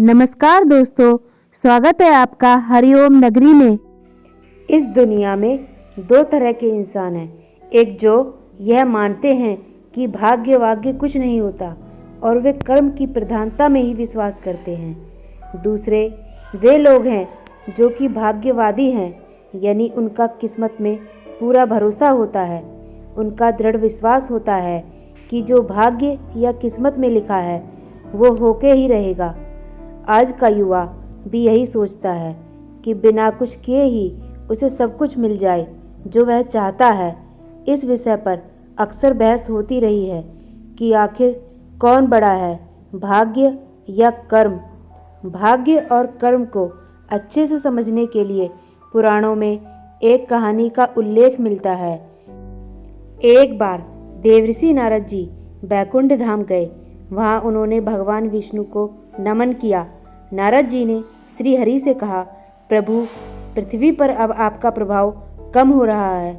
नमस्कार दोस्तों, स्वागत है आपका हरिओम नगरी में। इस दुनिया में दो तरह के इंसान हैं, एक जो यह मानते हैं कि भाग्य वाग्य कुछ नहीं होता और वे कर्म की प्रधानता में ही विश्वास करते हैं। दूसरे वे लोग हैं जो कि भाग्यवादी हैं, यानी उनका किस्मत में पूरा भरोसा होता है। उनका दृढ़ विश्वास होता है कि जो भाग्य या किस्मत में लिखा है वो होके ही रहेगा। आज का युवा भी यही सोचता है कि बिना कुछ किए ही उसे सब कुछ मिल जाए जो वह चाहता है। इस विषय पर अक्सर बहस होती रही है कि आखिर कौन बड़ा है, भाग्य या कर्म। भाग्य और कर्म को अच्छे से समझने के लिए पुराणों में एक कहानी का उल्लेख मिलता है। एक बार देवर्षि नारद जी बैकुंठ धाम गए। वहाँ उन्होंने भगवान विष्णु को नमन किया। नारद जी ने श्री हरि से कहा, प्रभु, पृथ्वी पर अब आपका प्रभाव कम हो रहा है।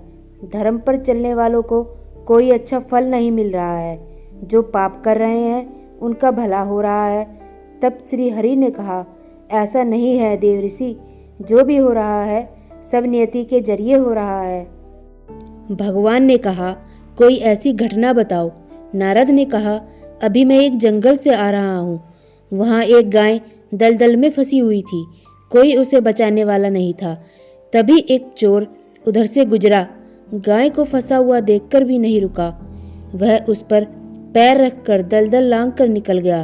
धर्म पर चलने वालों को कोई अच्छा फल नहीं मिल रहा है। जो पाप कर रहे हैं उनका भला हो रहा है। तब श्री हरि ने कहा, ऐसा नहीं है देवर्षि, जो भी हो रहा है सब नियति के जरिए हो रहा है। भगवान ने कहा, कोई ऐसी घटना बताओ। नारद ने कहा, अभी मैं एक जंगल से आ रहा हूँ। वहाँ एक गाय दलदल में फंसी हुई थी। कोई उसे बचाने वाला नहीं था। तभी एक चोर उधर से गुजरा। गाय को फंसा हुआ देखकर भी नहीं रुका। वह उस पर पैर रखकर दलदल लांघ कर निकल गया।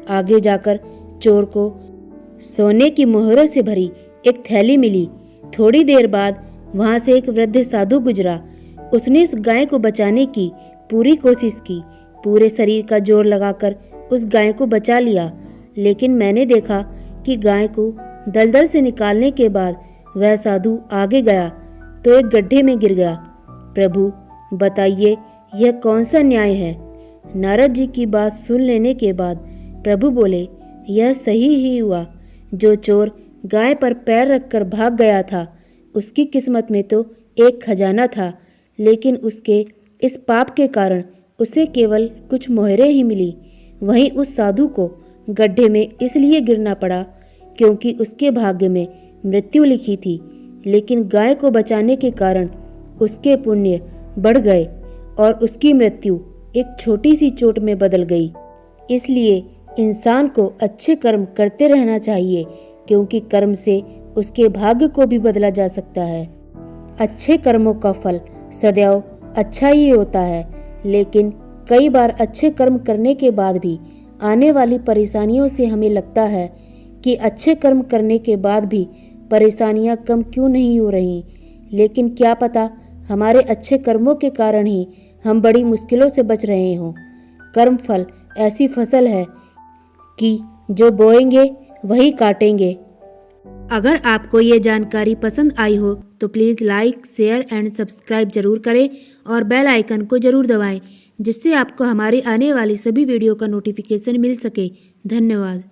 आगे जाकर चोर को सोने की मोहरों से भरी एक थैली मिली। थोड़ी देर बाद वहाँ से एक वृद्ध साधु गुजरा। उसने उस गाय को बचाने की पूरी कोशिश की, पूरे शरीर का जोर लगाकर उस गाय को बचा लिया। लेकिन मैंने देखा कि गाय को दलदल से निकालने के बाद वह साधु आगे गया तो एक गड्ढे में गिर गया। प्रभु, बताइए यह कौन सा न्याय है? नारद जी की बात सुन लेने के बाद प्रभु बोले, यह सही ही हुआ। जो चोर गाय पर पैर रखकर भाग गया था उसकी किस्मत में तो एक खजाना था, लेकिन उसके इस पाप के कारण उसे केवल कुछ मोहरें ही मिली। वहीं उस साधु को गड्ढे में इसलिए गिरना पड़ा क्योंकि उसके भाग्य में मृत्यु लिखी थी, लेकिन गाय को बचाने के कारण उसके पुण्य बढ़ गए और उसकी मृत्यु एक छोटी सी चोट में बदल गई। इसलिए इंसान को अच्छे कर्म करते रहना चाहिए, क्योंकि कर्म से उसके भाग्य को भी बदला जा सकता है। अच्छे कर्मों का फल सदैव अच्छा ही होता है, लेकिन कई बार अच्छे कर्म करने के बाद भी आने वाली परेशानियों से हमें लगता है कि अच्छे कर्म करने के बाद भी परेशानियां कम क्यों नहीं हो रही। लेकिन क्या पता हमारे अच्छे कर्मों के कारण ही हम बड़ी मुश्किलों से बच रहे हों। कर्म फल ऐसी फसल है कि जो बोएंगे वही काटेंगे। अगर आपको ये जानकारी पसंद आई हो तो please like, share and subscribe जरूर करें और बेल आइकन को जरूर दबाएं, जिससे आपको हमारी आने वाली सभी वीडियो का नोटिफिकेशन मिल सके। धन्यवाद।